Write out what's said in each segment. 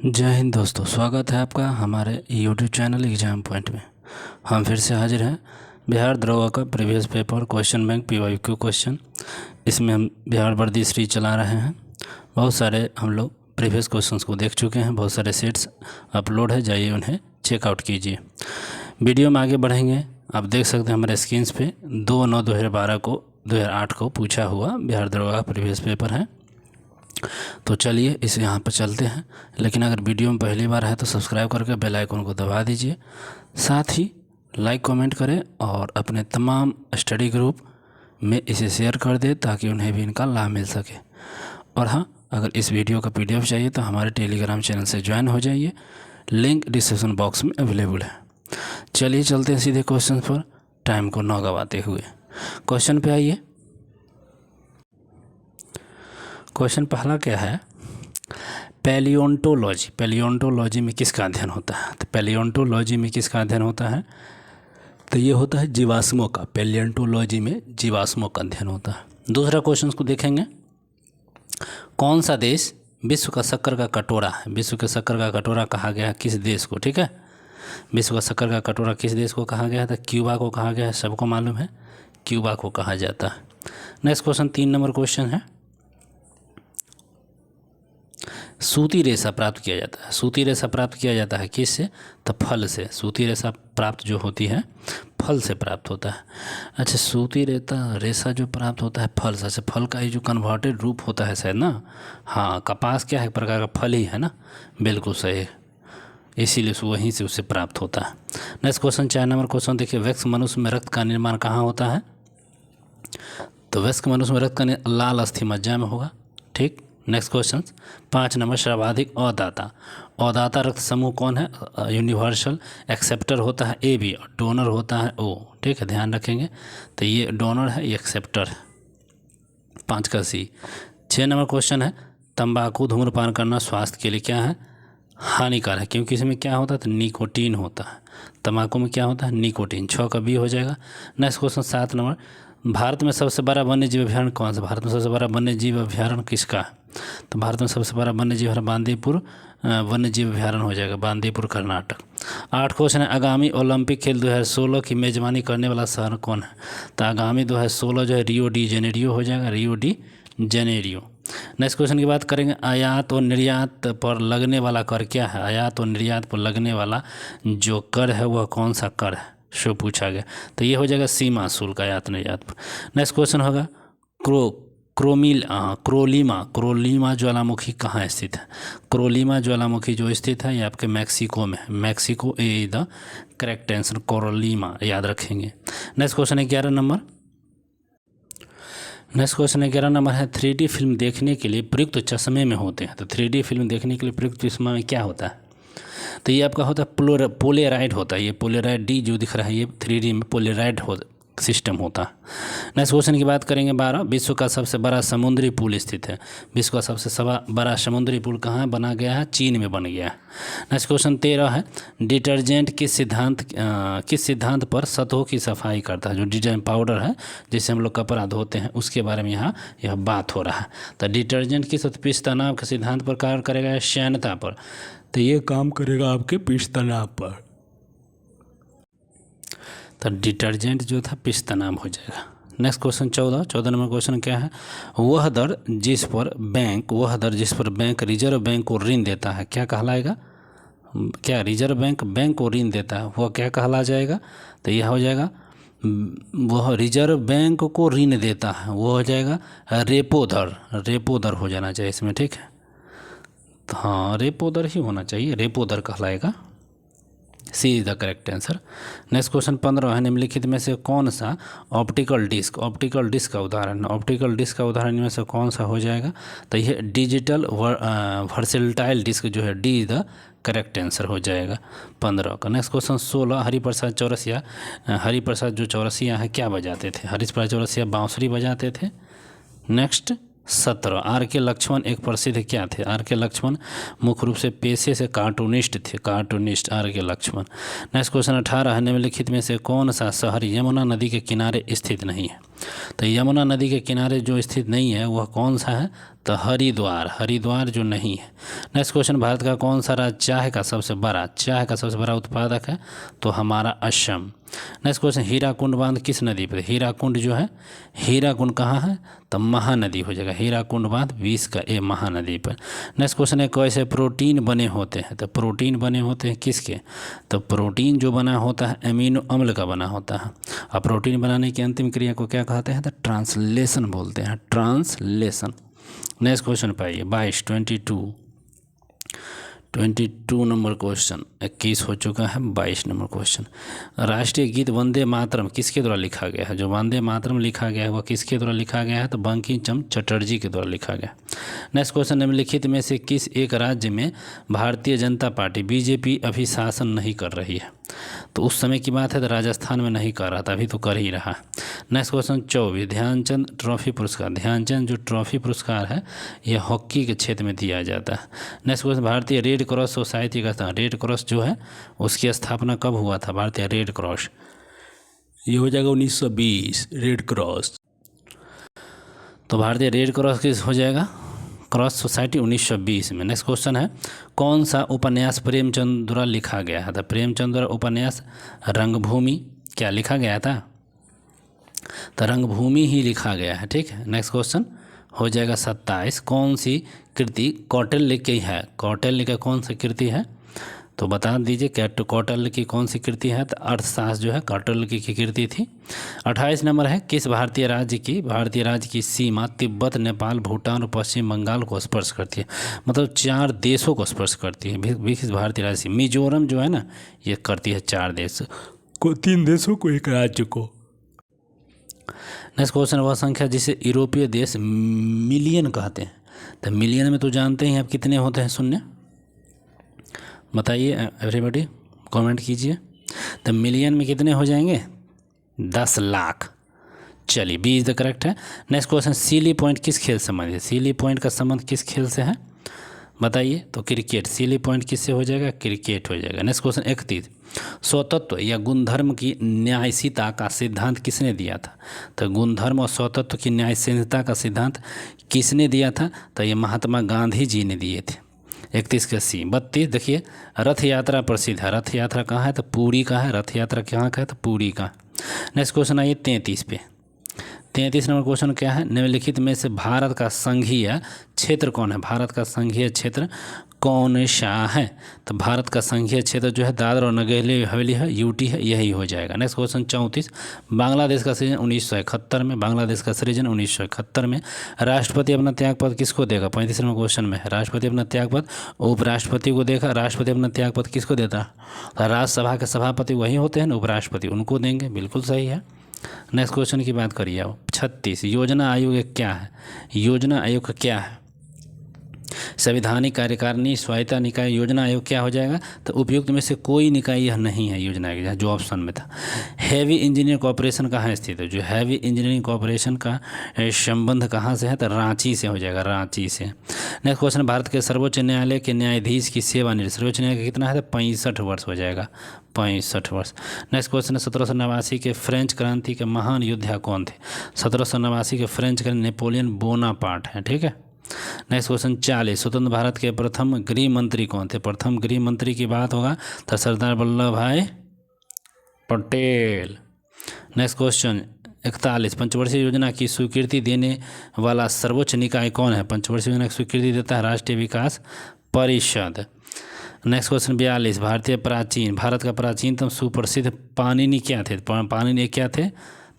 जय हिंद दोस्तों, स्वागत है आपका हमारे यूट्यूब चैनल एग्जाम पॉइंट में। हम फिर से हाजिर हैं। बिहार दरोगा का previous paper question bank PYQ question, इसमें हम बिहार वर्दी श्री चला रहे हैं। बहुत सारे हम लोग प्रीवियस क्वेश्चंस को देख चुके हैं, बहुत सारे सेट्स अपलोड है, जाइए उन्हें चेकआउट कीजिए। वीडियो में आगे बढ़ेंगे। आप देख सकते हैं हमारे स्क्रीन पे 2/9/2012 को 2008 को पूछा हुआ बिहार दरोगा का प्रीवियस पेपर है। तो चलिए इसे यहाँ पर चलते हैं। लेकिन अगर वीडियो में पहली बार है तो सब्सक्राइब करके बेल आइकन को दबा दीजिए, साथ ही लाइक कमेंट करें और अपने तमाम स्टडी ग्रुप में इसे शेयर कर दें ताकि उन्हें भी इनका लाभ मिल सके। और हाँ, अगर इस वीडियो का PDF चाहिए तो हमारे टेलीग्राम चैनल से ज्वाइन हो जाइए, लिंक डिस्क्रिप्शन बॉक्स में अवेलेबल है। चलिए चलते हैं सीधे क्वेश्चन पर, टाइम को न गवाते हुए। क्वेश्चन पे आइए। क्वेश्चन पहला क्या है, पैलियोंटोलॉजी। पैलियोंटोलॉजी में किसका अध्ययन होता है? तो पैलियोंटोलॉजी में किसका अध्ययन होता है? तो ये होता है जीवाश्मों का। पैलियोंटोलॉजी में जीवाश्मों का अध्ययन होता है। दूसरा क्वेश्चन को देखेंगे, कौन सा देश विश्व का शक्कर का कटोरा है? विश्व के शक्कर का कटोरा कहा गया है किस देश को? ठीक है, विश्व का शक्कर का कटोरा किस देश को कहा गया है? तो क्यूबा को कहा गया है, सबको मालूम है, क्यूबा को कहा जाता है। नेक्स्ट क्वेश्चन 3 नंबर क्वेश्चन है, सूती रेशा प्राप्त किया जाता है। सूती रेशा प्राप्त किया जाता है किससे? तो फल से। सूती रेशा प्राप्त जो होती है फल से प्राप्त होता है। अच्छा, सूती रेशा जो प्राप्त होता है फल से, फल का ही जो कन्वर्टेड रूप होता है शायद ना। हाँ, कपास क्या है, एक प्रकार का फल ही है ना, बिल्कुल सही है, इसीलिए वहीं से उसे प्राप्त होता है। नेक्स्ट क्वेश्चन 4 नंबर क्वेश्चन देखिए, वयस्क मनुष्य में रक्त का निर्माण कहाँ होता है? तो वयस्क मनुष्य में रक्त का लाल अस्थि मज्जा में होगा। ठीक। नेक्स्ट क्वेश्चन 5 नंबर, सर्वाधिक अदाता। अदाता रक्त समूह कौन है? यूनिवर्सल एक्सेप्टर होता है AB और डोनर होता है O। ठीक है, ध्यान रखेंगे। तो ये डोनर है, ये एक्सेप्टर है। 5 का C। 6 नंबर क्वेश्चन है, तंबाकू धूम्रपान करना स्वास्थ्य के लिए क्या है? हानिकारक है, क्योंकि इसमें क्या होता है? तो निकोटीन होता है। तंबाकू में क्या होता है? निकोटीन। 6 का B हो जाएगा। नेक्स्ट क्वेश्चन 7 नंबर, भारत में सबसे बड़ा वन्य जीव अभ्यारण्य कौन सा? भारत में सबसे बड़ा वन्य जीव अभ्यारण्य किसका है? तो भारत में सबसे बड़ा वन्य जीव है बांदीपुर वन्य जीव अभ्यारण्य हो जाएगा, बांदीपुर कर्नाटक। 8 क्वेश्चन है, आगामी ओलंपिक खेल 2016 की मेजबानी करने वाला शहर कौन है? तो आगामी 2016 जो है रियो डी जेनेरियो हो जाएगा, Rio de Janeiro. Next question की बात करेंगे, आयात और निर्यात पर लगने वाला कर क्या है? आयात और निर्यात पर लगने वाला जो कर है वह कौन सा कर है, शो पूछा गया। तो ये हो जाएगा सीमा शुल्क आयात निर्यात पर। नेक्स्ट क्वेश्चन होगा, क्रोलीमा ज्वालामुखी कहाँ स्थित है? क्रोलीमा ज्वालामुखी जो स्थित है ये आपके मैक्सिको में है। Mexico is the correct answer, क्रोलीमा, याद रखेंगे। नेक्स्ट क्वेश्चन 11 नंबर। नेक्स्ट क्वेश्चन 11 नंबर है, 3D फिल्म देखने के लिए प्रयुक्त चश्मे में होते हैं। तो 3D फिल्म देखने के लिए प्रयुक्त चश्मा में क्या होता है? तो ये आपका होता है पोलेराइड होता है। ये पोलेराइड D जो दिख रहा है ये 3D में पोलेराइड सिस्टम होता है। नेक्स्ट क्वेश्चन की बात करेंगे 12, विश्व का सबसे बड़ा समुद्री पुल स्थित है। विश्व का सबसे बड़ा समुद्री पुल कहाँ बना गया है? चीन में बन गया है। नेक्स्ट क्वेश्चन 13 है, डिटर्जेंट किस सिद्धांत पर सतहों की सफाई करता है? जो डिटर्जेंट पाउडर है जिससे हम लोग कपड़ा धोते हैं उसके बारे में यहाँ यह बात हो रहा है। तो डिटर्जेंट किस पृष्ठ तनाव के सिद्धांत पर कार्य करेगा? श्यानता पर। तो ये काम करेगा आपके पृष्ठ तनाव पर। तो डिटर्जेंट जो था पृष्ठ तनाव हो जाएगा। नेक्स्ट क्वेश्चन 14 नंबर क्वेश्चन क्या है, वह दर जिस पर बैंक रिजर्व बैंक को ऋण देता है क्या कहलाएगा? क्या रिजर्व बैंक को ऋण देता है वह क्या कहला जाएगा? तो यह हो जाएगा, वह रिजर्व बैंक को ऋण देता है वो हो जाएगा रेपो दर हो जाना चाहिए इसमें। ठीक है, तो हाँ रेपो दर ही होना चाहिए, रेपो दर कहलाएगा। C is the correct answer. Next question 15 है, निम्नलिखित में से कौन सा ऑप्टिकल डिस्क का उदाहरण? ऑप्टिकल डिस्क का उदाहरण में से कौन सा हो जाएगा? तो यह डिजिटल वर्सेटाइल डिस्क जो है D is the correct answer हो जाएगा 15 का। नेक्स्ट क्वेश्चन 16, हरिप्रसाद जो चौरसिया है क्या बजाते थे? हरिप्रसाद चौरसिया बांसुरी बजाते थे। नेक्स्ट 17। आर के लक्ष्मण एक प्रसिद्ध क्या थे? आर के लक्ष्मण मुख्य रूप से पेशे से कार्टूनिस्ट थे, कार्टूनिस्ट आर के लक्ष्मण। नेक्स्ट क्वेश्चन 18 निम्नलिखित में से कौन सा शहर यमुना नदी के किनारे स्थित नहीं है? तो यमुना नदी के किनारे जो स्थित नहीं है वह कौन सा है? तो हरिद्वार, हरिद्वार जो नहीं है। नेक्स्ट क्वेश्चन भारत का कौन सा राज्य चाय का सबसे बड़ा उत्पादक है? तो हमारा असम। नेक्स्ट क्वेश्चन हीराकुंड बांध किस नदी पर? हीराकुंड जो है, हीराकुंड कहाँ है? तो महानदी हो जाएगा। हीराकुंड बांध 20 का ए महानदी पर। नेक्स्ट क्वेश्चन है कैसे प्रोटीन बने होते हैं? तो प्रोटीन बने होते हैं किसके? तो प्रोटीन जो बना होता है अमीनो अम्ल का बना होता है। और प्रोटीन बनाने की अंतिम क्रिया को क्या कहते हैं? तो ट्रांसलेशन बोलते हैं, ट्रांसलेशन। नेक्स्ट क्वेश्चन पाइए 22 नंबर क्वेश्चन। 21 हो चुका है, 22 नंबर क्वेश्चन। राष्ट्रीय गीत वंदे मातरम किसके द्वारा लिखा गया है? जो वंदे मातरम लिखा गया है वह किसके द्वारा लिखा गया है? तो बंकिम चंद्र चटर्जी के द्वारा लिखा गया। नेक्स्ट क्वेश्चन निम्नलिखित में से किस एक राज्य में भारतीय जनता पार्टी बीजेपी अभी शासन नहीं कर रही है? तो उस समय की बात है तो राजस्थान में नहीं कर रहा था, अभी तो कर ही रहा। नेक्स्ट क्वेश्चन 24 ध्यानचंद ट्रॉफी पुरस्कार। ध्यानचंद जो ट्रॉफी पुरस्कार है यह हॉकी के क्षेत्र में दिया जाता है। नेक्स्ट क्वेश्चन भारतीय रेड क्रॉस सोसाइटी का रेड क्रॉस जो है उसकी स्थापना कब हुआ था? भारतीय रेड क्रॉस ये हो जाएगा 1920 रेड क्रॉस। तो भारतीय रेड क्रॉस किस हो जाएगा? क्रॉस सोसाइटी 1920 में। नेक्स्ट क्वेश्चन है कौन सा उपन्यास प्रेमचंद द्वारा लिखा गया है? तो प्रेमचंद द्वारा उपन्यास रंगभूमि क्या लिखा गया था? तो रंगभूमि ही लिखा गया है, ठीक है। नेक्स्ट क्वेश्चन हो जाएगा 27 कौन सी कृति कौटिल्य की है? कौटिल्य का कौन सी कृति है? तो बता दीजिए कौटिल्य की कौन सी कृति है? तो अर्थशास्त्र जो है कौटिल्य की कृति थी। 28 नंबर है किस भारतीय राज्य की सीमा तिब्बत, नेपाल, भूटान और पश्चिम बंगाल को स्पर्श करती है? मतलब 4 देशों को स्पर्श करती है। किस भारतीय राज्य से? मिजोरम जो है ना ये करती है 4 देश को, 3 देशों को, 1 राज्य को। नेक्स्ट क्वेश्चन वह संख्या जिसे यूरोपीय देश मिलियन कहते हैं। तो मिलियन में तो जानते हैं आप कितने होते हैं शून्य? बताइए एवरीबॉडी, कमेंट कीजिए। तो मिलियन में कितने हो जाएंगे? 10 लाख। चलिए बी इज द करेक्ट है। नेक्स्ट क्वेश्चन सीली पॉइंट किस खेल से संबंधित है? सीली पॉइंट का संबंध किस खेल से है बताइए? तो क्रिकेट। सीली पॉइंट किससे हो जाएगा? क्रिकेट हो जाएगा। नेक्स्ट क्वेश्चन 31 स्वतत्व या गुणधर्म की न्यायशीलता का सिद्धांत किसने दिया था? तो गुणधर्म और स्वतत्व की न्यायशीलता का सिद्धांत किसने दिया था? तो ये महात्मा गांधी जी ने दिए थे। 31 का सी। 32 देखिए रथ यात्रा प्रसिद्ध है। रथ यात्रा कहाँ है? तो पुरी का है। रथ यात्रा कहाँ का है? तो पुरी का। नेक्स्ट क्वेश्चन आइए 33 पे। 33 नंबर क्वेश्चन क्या है? निम्नलिखित में से भारत का संघीय क्षेत्र कौन है? भारत का संघीय क्षेत्र कौन सा है? तो भारत का संघीय क्षेत्र जो है दादर और नगर हवेली है, यूटी है, यही हो जाएगा। नेक्स्ट क्वेश्चन 34 बांग्लादेश का सृजन 1971 में। बांग्लादेश का सृजन 1971 में। राष्ट्रपति अपना त्यागपत्र किसको देगा? 35 नंबर क्वेश्चन में राष्ट्रपति अपना त्यागपत्र उपराष्ट्रपति को देगा। राष्ट्रपति अपना त्यागपत्र किसको देता है? राज्यसभा के सभापति वही होते हैं ना, उपराष्ट्रपति, उनको देंगे। बिल्कुल सही है। नेक्स्ट क्वेश्चन की बात करिए आप। 36 योजना आयोग क्या है? योजना आयोग क्या है? संवैधानिक कार्यकारिणी स्वायत्ता निकाय। योजना आयोग क्या हो जाएगा? तो उपयुक्त में से कोई निकाय यह नहीं है योजना आयोग, जो ऑप्शन में था। हैवी इंजीनियरिंग कॉर्पोरेशन कहाँ स्थित है? जो हैवी इंजीनियरिंग कॉर्पोरेशन का संबंध कहाँ से है? तो रांची से हो जाएगा, रांची से। नेक्स्ट क्वेश्चन भारत के सर्वोच्च न्यायालय के न्यायाधीश की सेवानिवृत्ति सर्वोच्च न्यायालय का कितना है? तो 65 वर्ष हो जाएगा, 65 वर्ष। नेक्स्ट क्वेश्चन है 1789 के फ्रेंच क्रांति के महान योद्धा कौन थे? 1789 के फ्रेंच क्रांति नेपोलियन बोनापार्ट है, ठीक है। नेक्स्ट क्वेश्चन 40 स्वतंत्र भारत के प्रथम गृह मंत्री कौन थे? प्रथम गृह मंत्री की बात होगा तो सरदार वल्लभ भाई पटेल। नेक्स्ट क्वेश्चन 41 पंचवर्षीय योजना की स्वीकृति देने वाला सर्वोच्च निकाय कौन है? पंचवर्षीय योजना की स्वीकृति देता है राष्ट्रीय विकास परिषद। नेक्स्ट क्वेश्चन 42 भारत का प्राचीनतम सुप्रसिद्ध पाणिनि क्या थे? पाणिनि क्या थे?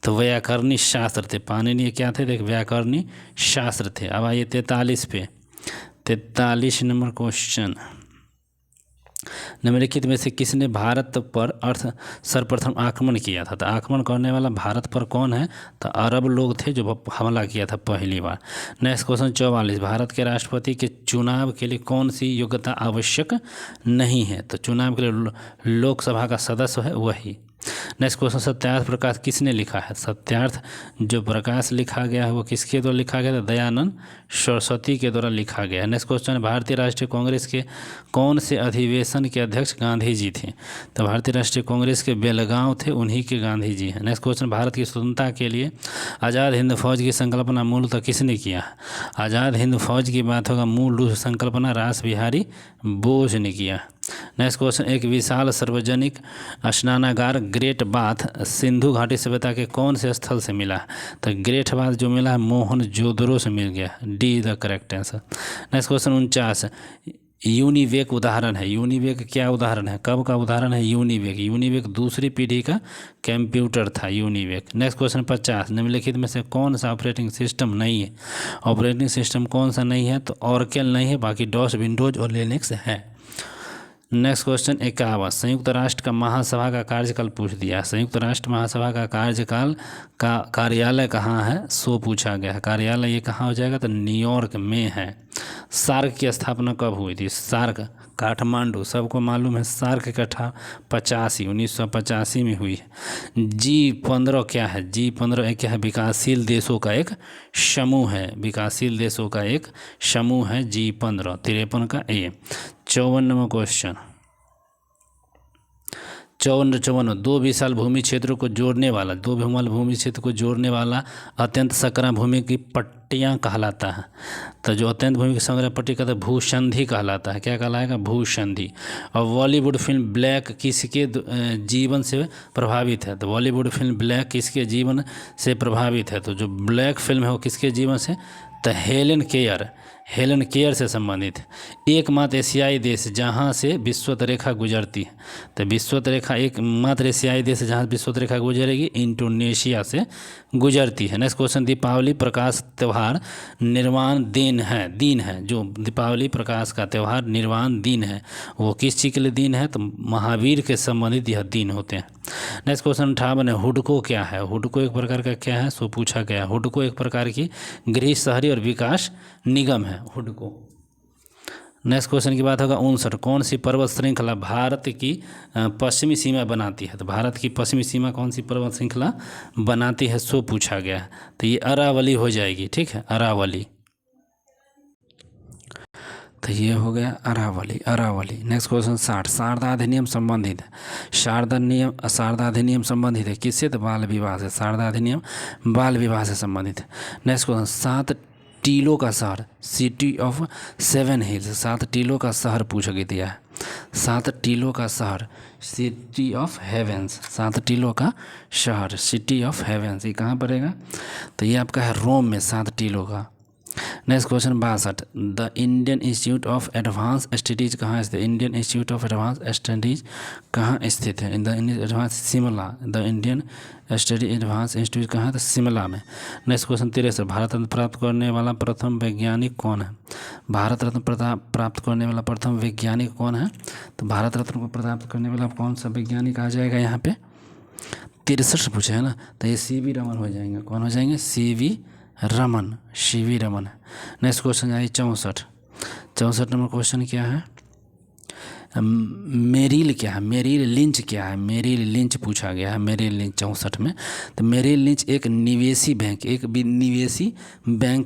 तो व्याकरणी शास्त्र थे। पाणिनि क्या थे? देख व्याकरणी शास्त्र थे। अब आइए 43 पे। 43 नंबर क्वेश्चन निम्नलिखित में से किसने भारत पर सर्वप्रथम आक्रमण किया था? तो आक्रमण करने वाला भारत पर कौन है? तो अरब लोग थे जो हमला किया था पहली बार। नेक्स्ट क्वेश्चन 44 भारत के राष्ट्रपति के चुनाव के लिए कौन सी योग्यता आवश्यक नहीं है? तो चुनाव के लिए लोकसभा का सदस्य है वही। नेक्स्ट क्वेश्चन, सत्यार्थ प्रकाश किसने लिखा है? सत्यार्थ जो प्रकाश लिखा गया है वो किसके द्वारा लिखा गया था? दयानंद सरस्वती के द्वारा लिखा गया है। नेक्स्ट क्वेश्चन, भारतीय राष्ट्रीय कांग्रेस के कौन से अधिवेशन के अध्यक्ष गांधी जी थे? तो भारतीय राष्ट्रीय कांग्रेस के बेलगांव थे, उन्हीं के गांधी जी हैं। नेक्स्ट क्वेश्चन, भारत की स्वतंत्रता के लिए आज़ाद हिंद फौज की संकल्पना मूलतः किसने किया? आज़ाद हिंद फौज की बात होगा, मूल रूप से संकल्पना रास बिहारी बोस ने किया। नेक्स्ट क्वेश्चन, एक विशाल सार्वजनिक स्नानागार ग्रेट बाथ सिंधु घाटी सभ्यता के कौन से स्थल से मिला? तो ग्रेट बाथ जो मिला है मोहनजोदड़ो से मिल गया, D the correct answer. Next question 49, UNIVAC उदाहरण है। यूनिवेक क्या उदाहरण है, कब का उदाहरण है? यूनिवेक, यूनिवेक दूसरी पीढ़ी का कंप्यूटर था यूनिवेक। नेक्स्ट क्वेश्चन 50, निम्नलिखित में से कौन सा ऑपरेटिंग सिस्टम नहीं है? ऑपरेटिंग सिस्टम कौन सा नहीं है? तो ऑरकेल नहीं है, बाकी डॉस, विंडोज और लिनक्स है। नेक्स्ट क्वेश्चन 51, संयुक्त राष्ट्र का महासभा का कार्यकाल पूछ दिया। संयुक्त राष्ट्र महासभा का कार्यकाल का कार्यालय कहाँ है? सो पूछा गया है। कार्यालय ये कहाँ हो जाएगा? तो न्यूयॉर्क में है। सार्क की स्थापना कब हुई थी? सार्क काठमांडू, सबको मालूम है। सार्क इकट्ठा 1985 में हुई है। G15 क्या है? G15 क्या है? विकासशील देशों का एक समूह है। विकासशील देशों का एक समूह है G15। 53 का ए। 54वां क्वेश्चन, 54, दो विशाल भूमि क्षेत्रों को जोड़ने वाला, दो विशाल भूमि क्षेत्र को जोड़ने वाला अत्यंत संकरा भूमि की पट्टियाँ कहलाता है। तो जो अत्यंत भूमि की संग्रह पट्टी कहता है भूसंधि कहलाता है। क्या कहलाएगा? भूसंधि। और बॉलीवुड फिल्म ब्लैक किसके जीवन से प्रभावित है? तो बॉलीवुड फिल्म ब्लैक किसके जीवन से प्रभावित है? तो जो ब्लैक फिल्म है वो किसके जीवन से? तो हेलन केयर से संबंधित एकमात्र एशियाई देश जहाँ से विषुवत रेखा गुजरती है। तो विषुवत रेखा एकमात्र एशियाई देश जहाँ विषुवत रेखा गुजरेगी इंडोनेशिया से गुजरती है। नेक्स्ट क्वेश्चन, दीपावली प्रकाश त्यौहार निर्वाण दिन है। जो दीपावली प्रकाश का त्यौहार निर्वाण दिन है वो किस चीज़ के लिए दिन है? तो महावीर के संबंधित यह दिन होते हैं। नेक्स्ट क्वेश्चन 58, हुडको क्या है? हुडको एक प्रकार का क्या है? सो पूछा गया। हुडको एक प्रकार की गृह शहरी और विकास निगम है हुडको। नेक्स्ट क्वेश्चन की बात होगा 59, कौन सी पर्वत श्रृंखला भारत की पश्चिमी सीमा बनाती है? तो भारत की पश्चिमी सीमा कौन सी पर्वत श्रृंखला बनाती है? सो पूछा गया है। तो ये अरावली हो जाएगी, ठीक है, अरावली। तो ये हो गया अरावली। नेक्स्ट क्वेश्चन 60, शारदा अधिनियम संबंधित है। शारदा अधिनियम संबंधित है किससे? तो बाल विवाह से। शारदा अधिनियम बाल विवाह से संबंधित है। नेक्स्ट क्वेश्चन, 7 टीलों का शहर, सिटी ऑफ 7 हिल्स, 7 टीलों का शहर पूछ दिया है। 7 टीलों का शहर, सिटी ऑफ हेवेंस। 7 टीलों का शहर, सिटी ऑफ हेवेंस, ये कहाँ पड़ेगा? तो ये आपका है रोम में 7 टीलों का। Next question 62, the Indian institute of advance studies कहाँ स्थित है? Indian institute of advance studies कहाँ स्थित है? In the advance Shimla. The Indian study advance institute कहाँ है? शिमला में। नेक्स्ट क्वेश्चन 63, भारत रत्न प्राप्त करने वाला प्रथम वैज्ञानिक कौन है? भारत रत्न प्राप्त करने वाला प्रथम वैज्ञानिक कौन है? तो भारत रत्न को प्राप्त करने वाला कौन सा वैज्ञानिक आ जाएगा यहाँ पे? 63 पूछे है ना, तो ये CV रमन हो जाएंगे। कौन हो जाएंगे? CV Raman. Next question I 64 number question क्या है? मेरिल क्या है? मेरिल लिंच क्या है? मेरिल लिंच पूछा गया है। मेरिल लिंच 64 में। तो मेरिल लिंच एक निवेशी बैंक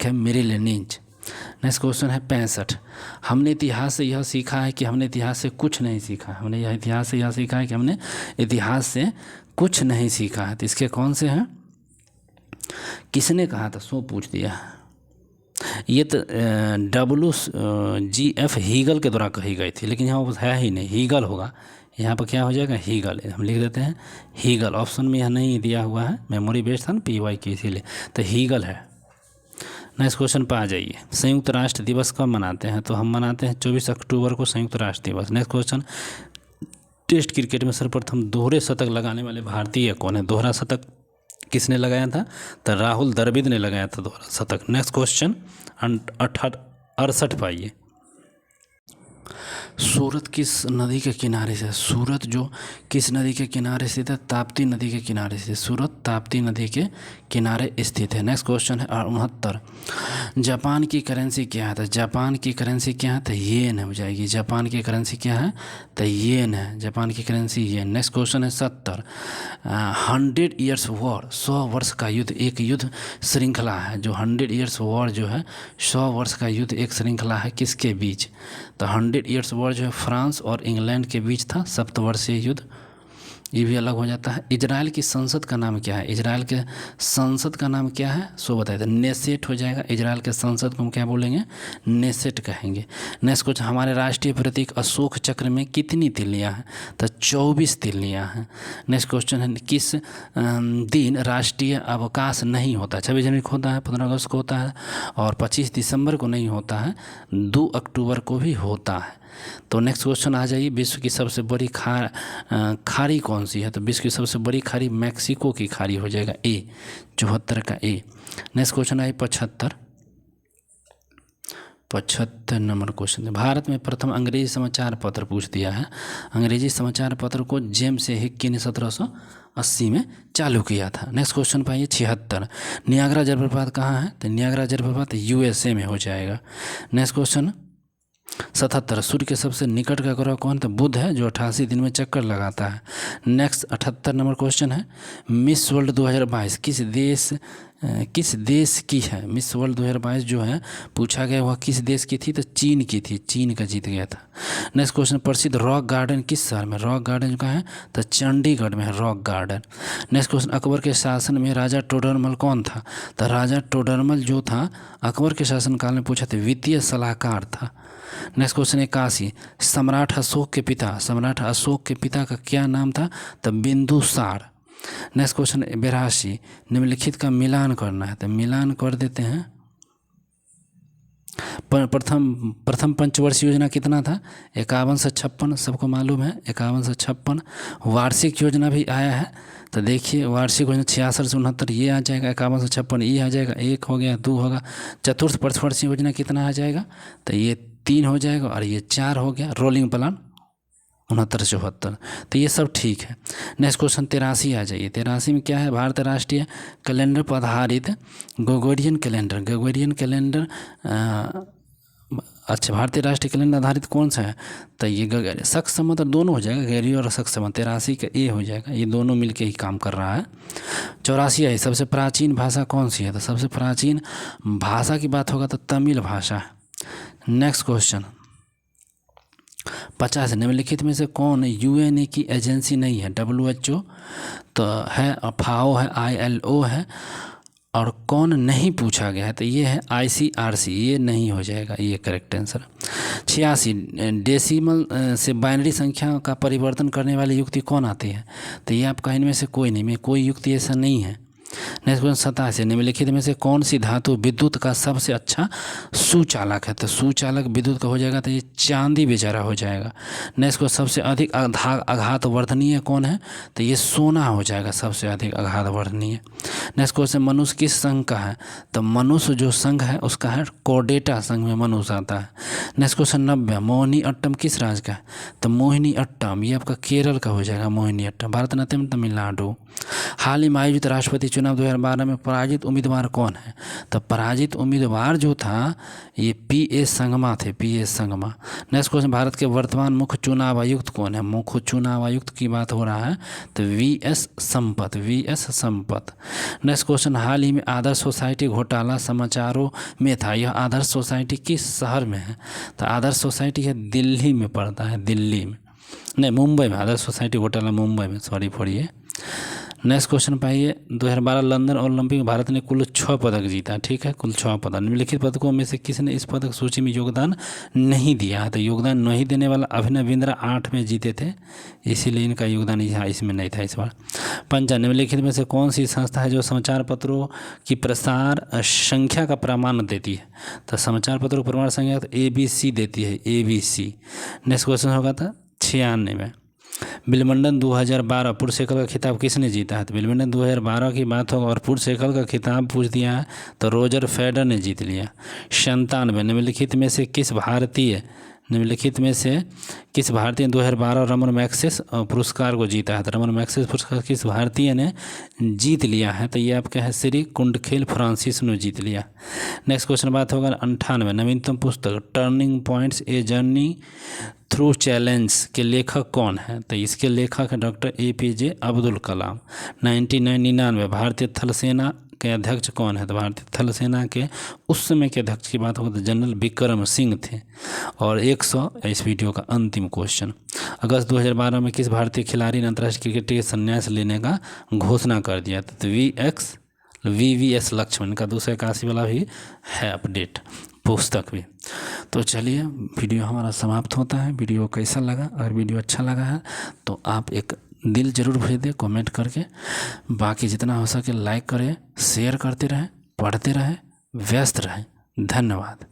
है मेरिल लिंच। नेक्स्ट क्वेश्चन है 65, हमने इतिहास से यह सीखा है कि हमने इतिहास से कुछ नहीं सीखा। हमने इतिहास से यह सीखा है कि हमने इतिहास से कुछ नहीं सीखा है। तो इसके कौन से हैं? किसने कहा था? सो पूछ दिया। ये तो WGF हीगल के द्वारा कही गई थी, लेकिन यहाँ है ही नहीं, हीगल होगा। यहाँ पर क्या हो जाएगा? हीगल। हम लिख देते हैं हीगल। ऑप्शन में यह नहीं दिया हुआ है, मेमोरी बेस्ड था ना PY की, इसीलिए तो हीगल है। नेक्स्ट क्वेश्चन पर आ जाइए, संयुक्त राष्ट्र दिवस कब मनाते हैं? तो हम मनाते हैं 24 अक्टूबर को संयुक्त राष्ट्र दिवस। नेक्स्ट क्वेश्चन, टेस्ट क्रिकेट में सर्वप्रथम दोहरे शतक लगाने वाले भारतीय कौन है? दोहरा शतक किसने लगाया था? तो राहुल द्रविड़ ने लगाया था दोहरा शतक। नेक्स्ट क्वेश्चन 68 पाइए, सूरत किस नदी के किनारे से? सूरत जो किस नदी के किनारे स्थित है? ताप्ती नदी के किनारे से। सूरत ताप्ती नदी के किनारे स्थित है। नेक्स्ट क्वेश्चन है 69, जापान की करेंसी क्या है? तो जापान की करेंसी क्या है? तो येन हो जाएगी। जापान की करेंसी क्या है? तो येन है। जापान की करेंसी येन। नेक्स्ट क्वेश्चन है 70, 100 ईयर्स वॉर, 100 वर्ष का युद्ध एक युद्ध श्रृंखला है। जो 100 ईयर्स वॉर जो है 100 वर्ष का युद्ध एक श्रृंखला है, किसके बीच? तो 100 ईयर्स वॉर जो है फ्रांस और इंग्लैंड के बीच था, सप्तवर्षीय युद्ध। ये भी अलग हो जाता है। इजराइल की संसद का नाम क्या है? इजराइल के संसद का नाम क्या है? सो बताइए। तो नेसेट हो जाएगा। इजराइल के संसद को हम क्या बोलेंगे? नेसेट कहेंगे। नेक्स्ट कुछ, हमारे राष्ट्रीय प्रतीक अशोक चक्र में कितनी तिल्लियाँ हैं? तो 24 तिल्लियाँ हैं। नेक्स्ट क्वेश्चन है, किस दिन राष्ट्रीय अवकाश नहीं होता? 26 जनवरी को होता है, 15 अगस्त को होता है और 25 दिसंबर को नहीं होता है, 2 अक्टूबर को भी होता है। तो नेक्स्ट क्वेश्चन आ जाइए, विश्व की सबसे बड़ी खाड़ी कौन सी है? तो विश्व की सबसे बड़ी खाड़ी मैक्सिको की खाड़ी हो जाएगा, ए, 74 का ए। नेक्स्ट क्वेश्चन है 75 नंबर क्वेश्चन है, भारत में प्रथम अंग्रेजी समाचार पत्र पूछ दिया है। अंग्रेजी समाचार पत्र को जेम्स हिक्की ने 1780 में चालू किया था। नेक्स्ट क्वेश्चन पाइए 76, नियाग्रा जलप्रपात कहाँ है? तो नियाग्रा जलप्रपात USA में हो जाएगा। नेक्स्ट क्वेश्चन 77, सूर्य के सबसे निकट का ग्रह कौन? तो बुध है, जो 88 दिन में चक्कर लगाता है। नेक्स्ट 78 नंबर क्वेश्चन है, मिस वर्ल्ड 2022 किस देश की है? मिस वर्ल्ड 2022 जो है पूछा गया वह किस देश की थी? तो चीन की थी, चीन का जीत गया था। नेक्स्ट क्वेश्चन, प्रसिद्ध रॉक गार्डन किस शहर में? रॉक गार्डन का है तो चंडीगढ़ में है rock garden. Next question, Akbar के शासन में राजा टोडरमल कौन था? तो राजा टोडरमल जो था अकबर के शासनकाल में पूछा था, वित्तीय सलाहकार था। नेक्स्ट क्वेश्चन 81, सम्राट अशोक के पिता का क्या नाम था? तो बिंदुसार। नेक्स्ट क्वेश्चन 82, निम्नलिखित का मिलान करना है, तो मिलान कर देते हैं। प्रथम पंचवर्षीय योजना कितना था? 51 से 56, सबको मालूम है 51 से 56। वार्षिक योजना भी आया है, तो देखिए वार्षिक योजना 66 से 69 ये आ जाएगा, 51 से 56 ये आ जाएगा, 1 हो गया, 2 होगा। चतुर्थ पंचवर्षीय योजना कितना आ जाएगा? तो ये 3 हो जाएगा और ये 4 हो गया। रोलिंग प्लान 69 से 74, तो ये सब ठीक है। नेक्स्ट क्वेश्चन 83 आ जाइए। 83 में क्या है? भारत राष्ट्रीय कैलेंडर पर आधारित ग्रेगोरियन कैलेंडर अच्छा, भारतीय राष्ट्रीय कैलेंडर आधारित कौन सा है? तो ये शक संवत दोनों हो जाएगा, गैरी और शक संवत। 83 का ए हो जाएगा, ये दोनों मिलके ही काम कर रहा है। 84 है, सबसे प्राचीन भाषा कौन सी है? तो सबसे प्राचीन भाषा की बात होगा तो तमिल भाषा है। नेक्स्ट क्वेश्चन 50, निम्नलिखित में से कौन UN की एजेंसी नहीं है? WHO तो है, FAO है, ILO है, और कौन नहीं पूछा गया है? तो ये है ICRC, ये नहीं हो जाएगा, ये करेक्ट आंसर। 86, डेसिमल से बाइनरी संख्या का परिवर्तन करने वाली युक्ति कौन आती है? तो ये आपका इनमें से कोई नहीं, में कोई युक्ति ऐसा नहीं है। नेक्स्ट क्वेश्चन 87, निम्नलिखित में से कौन सी धातु विद्युत का सबसे अच्छा सुचालक है? तो सुचालक विद्युत का हो जाएगा, तो ये चांदी बेचारा हो जाएगा। नेक्स्ट क्वेश्चन, सबसे अधिक आघात वर्धनीय कौन है? तो ये सोना हो जाएगा, सबसे अधिक आघात वर्धनीय। नेक्स्ट क्वेश्चन, मनुष्य किस संघ का है? तो मनुष्य जो संघ है उसका है कोर्डेटा संघ में मनुष्य आता है। नेक्स्ट क्वेश्चन 90, मोहिनी अट्टम किस राज्य का है? तो मोहिनी अट्टम ये आपका केरल का हो जाएगा, मोहिनी अट्टम। भारतनाट्यम तमिलनाडु। हाल ही में आयोजित राष्ट्रपति चुनाव 2012 में पराजित उम्मीदवार कौन है? तो पराजित उम्मीदवार जो था ये PS संगमा थे, PS Sangma. Next question, Bharat के वर्तमान मुख्य चुनाव आयुक्त कौन है? मुख्य चुनाव आयुक्त की बात हो रहा है तो VS संपत। नेक्स्ट क्वेश्चन, हाल ही में आदर्श सोसाइटी घोटाला समाचारों में था, यह आदर्श सोसाइटी किस शहर में है? तो आदर्श सोसाइटी है दिल्ली में पड़ता है, दिल्ली में नहीं, मुंबई में। आदर्श सोसाइटी घोटाला मुंबई में, सॉरी फॉर ये। नेक्स्ट क्वेश्चन पाइए, 2012 लंदन ओलंपिक में भारत ने कुल 6 पदक जीता, ठीक है, कुल 6 पदक। निम्नलिखित पदकों में से किसने इस पदक सूची में योगदान नहीं दिया है? तो योगदान नहीं देने वाला अभिनव बिंद्रा 8 में जीते थे, इसीलिए इनका योगदान यहाँ इसमें नहीं था इस बार। 5, निम्नलिखित में से कौन सी संस्था है जो समाचार पत्रों की प्रसार संख्या का प्रमाण देती है? तो समाचार पत्रों की प्रमाण संख्या तो ABC देती है, ABC। नेक्स्ट क्वेश्चन होगा था 96 में, विल्बर्डन 2012 पुरुष एकल का खिताब किसने जीता है? तो विल्बर्डन 2012 की बात होगा और पुरुष एकल का खिताब पूछ दिया है तो रोजर फेडरर ने जीत लिया। 97, निम्नलिखित में से किस भारतीय निम्नलिखित में से किस भारतीय ने 2012 रमन मैग्सेस पुरस्कार को जीता है? तो रमन मैग्सेस पुरस्कार किस भारतीय ने जीत लिया है? तो ये आपका है श्री कुंडखेल फ्रांसिस ने जीत लिया। नेक्स्ट क्वेश्चन बात होगा 98 नवीनतम पुस्तक turning points a journey through challenge के लेखक कौन है? तो इसके लेखक है डॉक्टर APJ अब्दुल कलाम। 1999 भारतीय थल सेना के अध्यक्ष कौन है? तो भारतीय थल सेना के उस समय के अध्यक्ष की बात हो तो जनरल विक्रम सिंह थे। और 100 इस वीडियो का अंतिम क्वेश्चन, अगस्त 2012 में किस भारतीय खिलाड़ी ने अंतर्राष्ट्रीय क्रिकेट के संन्यास लेने का घोषणा कर दिया? तो VVS लक्ष्मण का 281 वाला भी है अपडेट पुस्तक भी। तो चलिए वीडियो हमारा समाप्त होता है। वीडियो कैसा लगा? अगर वीडियो अच्छा लगा है तो आप एक दिल ज़रूर भेज दें कमेंट करके। बाकी जितना हो सके लाइक करें, शेयर करते रहें, पढ़ते रहें, व्यस्त रहें। धन्यवाद।